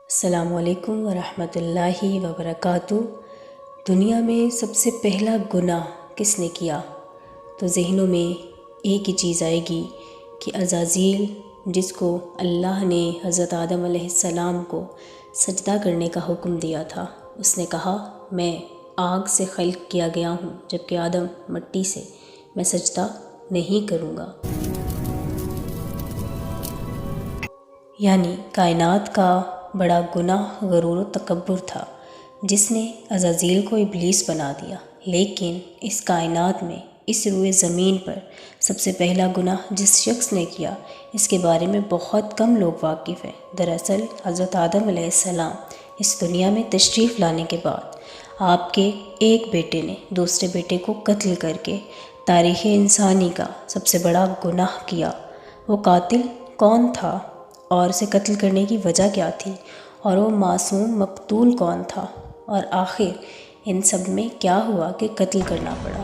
السلام علیکم ورحمۃ اللہ وبرکاتہ۔ دنیا میں سب سے پہلا گناہ کس نے کیا؟ تو ذہنوں میں ایک ہی چیز آئے گی کہ عزازیل، جس کو اللہ نے حضرت آدم علیہ السلام کو سجدہ کرنے کا حکم دیا تھا، اس نے کہا میں آگ سے خلق کیا گیا ہوں جبکہ آدم مٹی سے، میں سجدہ نہیں کروں گا۔ یعنی کائنات کا بڑا گناہ غرور و تکبر تھا جس نے عزازیل کو ابلیس بنا دیا۔ لیکن اس کائنات میں، اس روئے زمین پر سب سے پہلا گناہ جس شخص نے کیا، اس کے بارے میں بہت کم لوگ واقف ہیں۔ دراصل حضرت آدم علیہ السلام اس دنیا میں تشریف لانے کے بعد آپ کے ایک بیٹے نے دوسرے بیٹے کو قتل کر کے تاریخ انسانی کا سب سے بڑا گناہ کیا۔ وہ قاتل کون تھا اور اسے قتل کرنے کی وجہ کیا تھی، اور وہ معصوم مقتول کون تھا، اور آخر ان سب میں کیا ہوا کہ قتل کرنا پڑا؟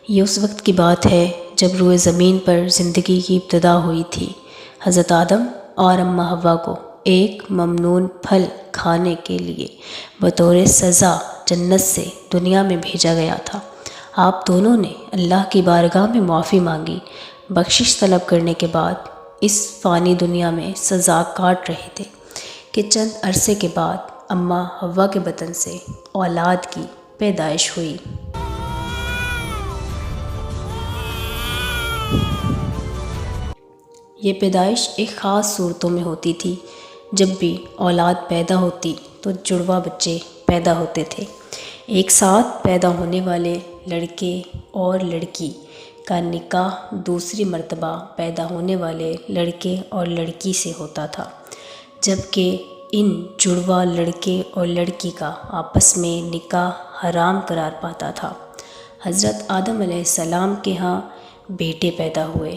یہ اس وقت کی بات ہے جب روئے زمین پر زندگی کی ابتدا ہوئی تھی۔ حضرت آدم اور اماں حوا کو ایک ممنوع پھل کھانے کے لیے بطور سزا جنت سے دنیا میں بھیجا گیا تھا۔ آپ دونوں نے اللہ کی بارگاہ میں معافی مانگی۔ بخشش طلب کرنے کے بعد اس فانی دنیا میں سزا کاٹ رہے تھے کہ چند عرصے کے بعد اماں حوا کے بطن سے اولاد کی پیدائش ہوئی۔ یہ پیدائش ایک خاص صورتوں میں ہوتی تھی۔ جب بھی اولاد پیدا ہوتی تو جڑواں بچے پیدا ہوتے تھے۔ ایک ساتھ پیدا ہونے والے لڑکے اور لڑکی کا نکاح دوسری مرتبہ پیدا ہونے والے لڑکے اور لڑکی سے ہوتا تھا، جبکہ ان جڑواں لڑکے اور لڑکی کا آپس میں نکاح حرام قرار پاتا تھا۔ حضرت آدم علیہ السلام کے ہاں بیٹے پیدا ہوئے،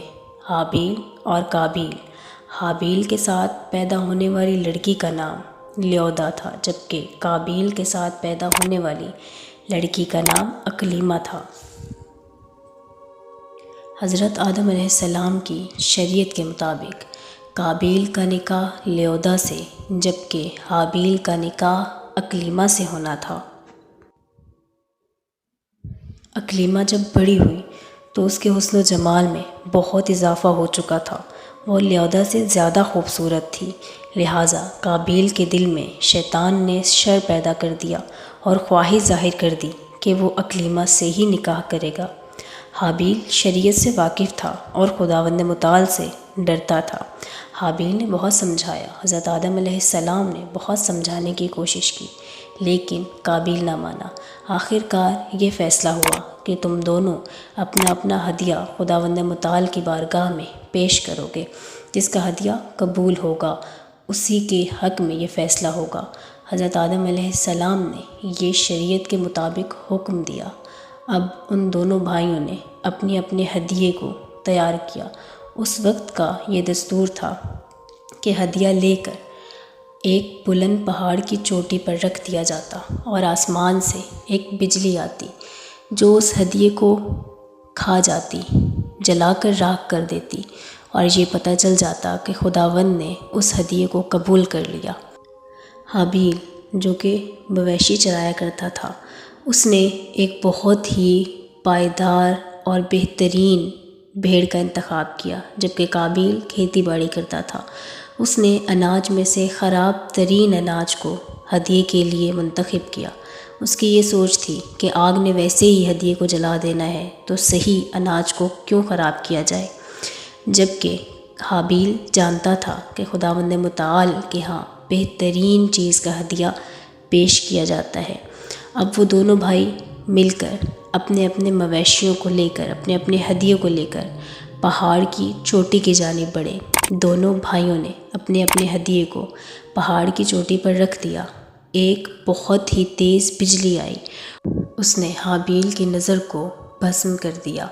حابیل اور قابیل۔ حابیل کے ساتھ پیدا ہونے والی لڑکی کا نام لیودا تھا، جبکہ قابیل کے ساتھ پیدا ہونے والی لڑکی کا نام اکلیمہ تھا۔ حضرت آدم علیہ السلام کی شریعت کے مطابق قابیل کا نکاح لیودا سے، جبکہ حابیل کا نکاح اکلیمہ سے ہونا تھا۔ اکلیمہ جب بڑی ہوئی تو اس کے حسن و جمال میں بہت اضافہ ہو چکا تھا۔ وہ لیودا سے زیادہ خوبصورت تھی، لہٰذا قابیل کے دل میں شیطان نے شر پیدا کر دیا اور خواہش ظاہر کر دی کہ وہ اکلیمہ سے ہی نکاح کرے گا۔ حابیل شریعت سے واقف تھا اور خداوند متعال سے ڈرتا تھا۔ حابیل نے بہت سمجھایا، حضرت آدم علیہ السلام نے بہت سمجھانے کی کوشش کی، لیکن قابیل نہ مانا۔ آخر کار یہ فیصلہ ہوا کہ تم دونوں اپنا اپنا ہدیہ خداوند متعال کی بارگاہ میں پیش کرو گے۔ جس کا ہدیہ قبول ہوگا اسی کے حق میں یہ فیصلہ ہوگا۔ حضرت آدم علیہ السلام نے یہ شریعت کے مطابق حکم دیا۔ اب ان دونوں بھائیوں نے اپنے اپنے ہدیے کو تیار کیا۔ اس وقت کا یہ دستور تھا کہ ہدیہ لے کر ایک بلند پہاڑ کی چوٹی پر رکھ دیا جاتا اور آسمان سے ایک بجلی آتی جو اس ہدیے کو کھا جاتی، جلا کر راکھ کر دیتی، اور یہ پتہ چل جاتا کہ خداوند نے اس ہدیے کو قبول کر لیا۔ حابیل جو کہ مویشی چرایا کرتا تھا، اس نے ایک بہت ہی پائیدار اور بہترین بھیڑ کا انتخاب کیا، جبکہ قابیل کھیتی باڑی کرتا تھا۔ اس نے اناج میں سے خراب ترین اناج کو ہدیے کے لیے منتخب کیا۔ اس کی یہ سوچ تھی کہ آگ نے ویسے ہی ہدیے کو جلا دینا ہے تو صحیح اناج کو کیوں خراب کیا جائے، جبکہ حابیل جانتا تھا کہ خداوند متعال کے ہاں بہترین چیز کا ہدیہ پیش کیا جاتا ہے۔ اب وہ دونوں بھائی مل کر اپنے اپنے مویشیوں کو لے کر، اپنے اپنے ہدیوں کو لے کر پہاڑ کی چوٹی کی جانب بڑھے۔ دونوں بھائیوں نے اپنے اپنے ہدیے کو پہاڑ کی چوٹی پر رکھ دیا۔ ایک بہت ہی تیز بجلی آئی، اس نے حابیل کی نظر کو بھسم کر دیا۔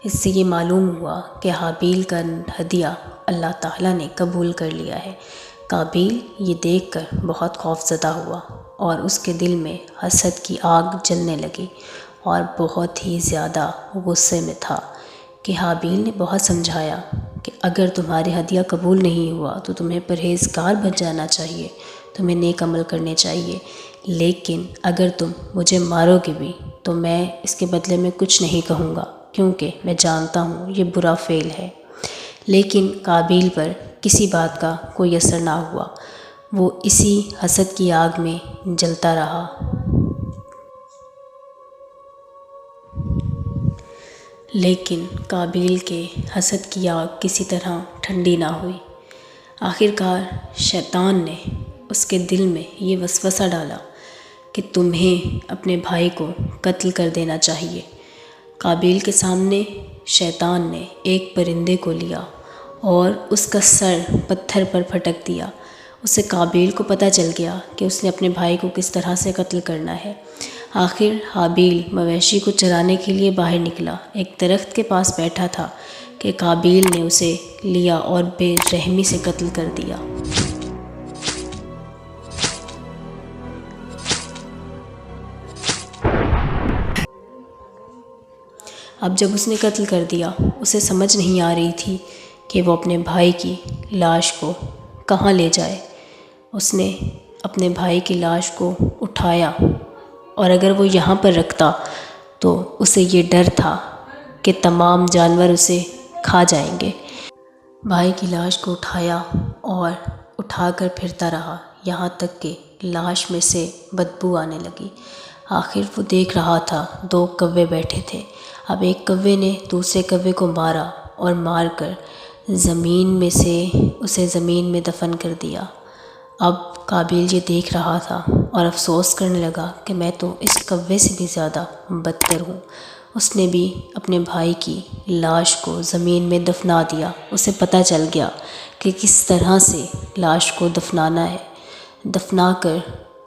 اس سے یہ معلوم ہوا کہ حابیل کا ہدیہ اللہ تعالیٰ نے قبول کر لیا ہے۔ قابیل یہ دیکھ کر بہت خوف زدہ ہوا اور اس کے دل میں حسد کی آگ جلنے لگی اور بہت ہی زیادہ غصے میں تھا کہ حابیل نے بہت سمجھایا کہ اگر تمہارے ہدیہ قبول نہیں ہوا تو تمہیں پرہیزگار بن جانا چاہیے، تمہیں نیک عمل کرنے چاہیے، لیکن اگر تم مجھے مارو گے بھی تو میں اس کے بدلے میں کچھ نہیں کہوں گا، کیونکہ میں جانتا ہوں یہ برا فعل ہے۔ لیکن قابیل پر کسی بات کا کوئی اثر نہ ہوا، وہ اسی حسد کی آگ میں جلتا رہا۔ لیکن قابیل کے حسد کی آگ کسی طرح ٹھنڈی نہ ہوئی۔ آخرکار شیطان نے اس کے دل میں یہ وسوسہ ڈالا کہ تمہیں اپنے بھائی کو قتل کر دینا چاہیے۔ قابیل کے سامنے شیطان نے ایک پرندے کو لیا اور اس کا سر پتھر پر پھٹک دیا۔ اسے قابیل کو پتہ چل گیا کہ اس نے اپنے بھائی کو کس طرح سے قتل کرنا ہے۔ آخر حابیل مویشی کو چرانے کے لیے باہر نکلا، ایک درخت کے پاس بیٹھا تھا کہ قابیل نے اسے لیا اور بے رحمی سے قتل کر دیا۔ اب جب اس نے قتل کر دیا، اسے سمجھ نہیں آ رہی تھی کہ وہ اپنے بھائی کی لاش کو کہاں لے جائے۔ اس نے اپنے بھائی کی لاش کو اٹھایا، اور اگر وہ یہاں پر رکھتا تو اسے یہ ڈر تھا کہ تمام جانور اسے کھا جائیں گے۔ بھائی کی لاش کو اٹھایا اور اٹھا کر پھرتا رہا، یہاں تک کہ لاش میں سے بدبو آنے لگی۔ آخر وہ دیکھ رہا تھا 2 کوے بیٹھے تھے۔ اب ایک کوے نے دوسرے کوے کو مارا اور مار کر اسے زمین میں دفن کر دیا۔ اب قابیل یہ دیکھ رہا تھا اور افسوس کرنے لگا کہ میں تو اس کوے سے بھی زیادہ بدتر ہوں۔ اس نے بھی اپنے بھائی کی لاش کو زمین میں دفنا دیا۔ اسے پتہ چل گیا کہ کس طرح سے لاش کو دفنانا ہے۔ دفنا کر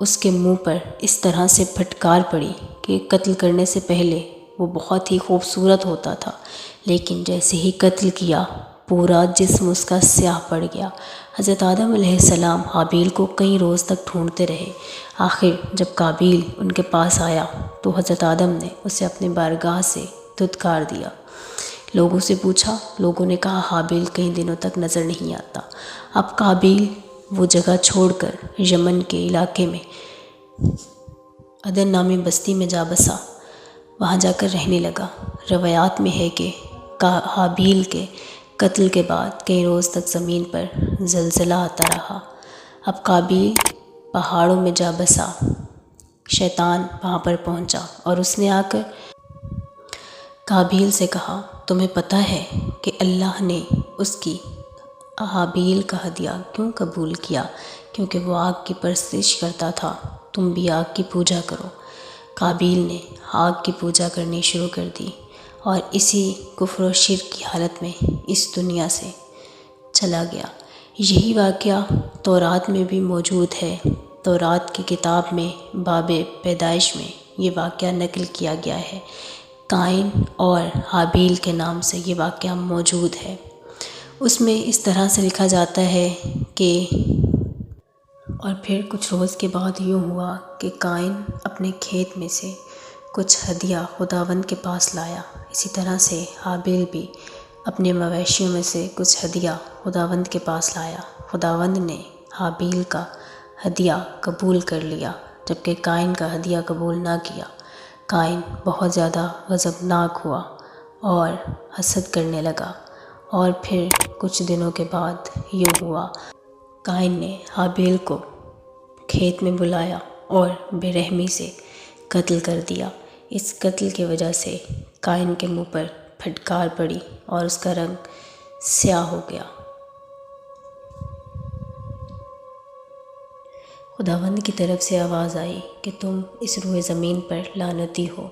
اس کے منہ پر اس طرح سے پھٹکار پڑی کہ قتل کرنے سے پہلے وہ بہت ہی خوبصورت ہوتا تھا، لیکن جیسے ہی قتل کیا پورا جسم اس کا سیاہ پڑ گیا۔ حضرت آدم علیہ السلام حابیل کو کئی روز تک ڈھونڈتے رہے۔ آخر جب قابیل ان کے پاس آیا تو حضرت آدم نے اسے اپنی بارگاہ سے دھتکار دیا۔ لوگوں سے پوچھا، لوگوں نے کہا حابیل کئی دنوں تک نظر نہیں آتا۔ اب قابیل وہ جگہ چھوڑ کر یمن کے علاقے میں عدن نامی بستی میں جا بسا، وہاں جا کر رہنے لگا۔ روایات میں ہے کہ حابیل کے قتل کے بعد کئی روز تک زمین پر زلزلہ آتا رہا۔ اب قابیل پہاڑوں میں جا بسا۔ شیطان وہاں پر پہنچا اور اس نے آ کر قابیل سے کہا، تمہیں پتہ ہے کہ اللہ نے اس کی حابیل کا ہدیہ کیوں قبول کیا؟ کیونکہ وہ آگ کی پرستش کرتا تھا۔ تم بھی آگ کی پوجا کرو۔ قابیل نے آگ کی پوجا کرنی شروع کر دی اور اسی کفر و شرک کی حالت میں اس دنیا سے چلا گیا۔ یہی واقعہ تورات میں بھی موجود ہے۔ تورات کی کتاب میں باب پیدائش میں یہ واقعہ نقل کیا گیا ہے۔ قائن اور حابیل کے نام سے یہ واقعہ موجود ہے۔ اس میں اس طرح سے لکھا جاتا ہے کہ اور پھر کچھ روز کے بعد یوں ہوا کہ قائن اپنے کھیت میں سے کچھ ہدیہ خداوند کے پاس لایا۔ اسی طرح سے حابیل بھی اپنے مویشیوں میں سے کچھ ہدیہ خداوند کے پاس لایا۔ خداوند نے حابیل کا ہدیہ قبول کر لیا، جبکہ قائن کا ہدیہ قبول نہ کیا۔ قائن بہت زیادہ غضبناک ہوا اور حسد کرنے لگا، اور پھر کچھ دنوں کے بعد یوں ہوا، قائن نے حابیل کو کھیت میں بلایا اور بے رحمی سے قتل کر دیا۔ اس قتل کی وجہ سے قائن کے منہ پر پھٹکار پڑی اور اس کا رنگ سیاہ ہو گیا۔ خداوند کی طرف سے آواز آئی کہ تم اس روئے زمین پر لعنتی ہو۔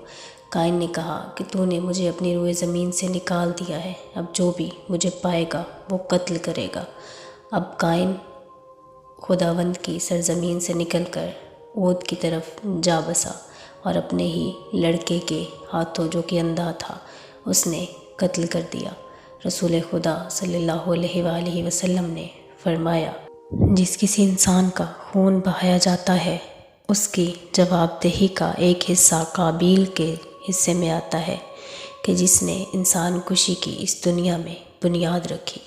قائن نے کہا کہ تو نے مجھے اپنی روئے زمین سے نکال دیا ہے، اب جو بھی مجھے پائے گا وہ قتل کرے گا۔ اب قائن خداوند کی سرزمین سے نکل کر عود کی طرف جا بسا اور اپنے ہی لڑکے کے ہاتھوں، جو کہ اندھا تھا، اس نے قتل کر دیا۔ رسول خدا صلی اللہ علیہ وآلہ وسلم نے فرمایا، جس کسی انسان کا خون بہایا جاتا ہے اس کی جواب دہی کا ایک حصہ قابیل کے حصے میں آتا ہے کہ جس نے انسان کشی کی اس دنیا میں بنیاد رکھی۔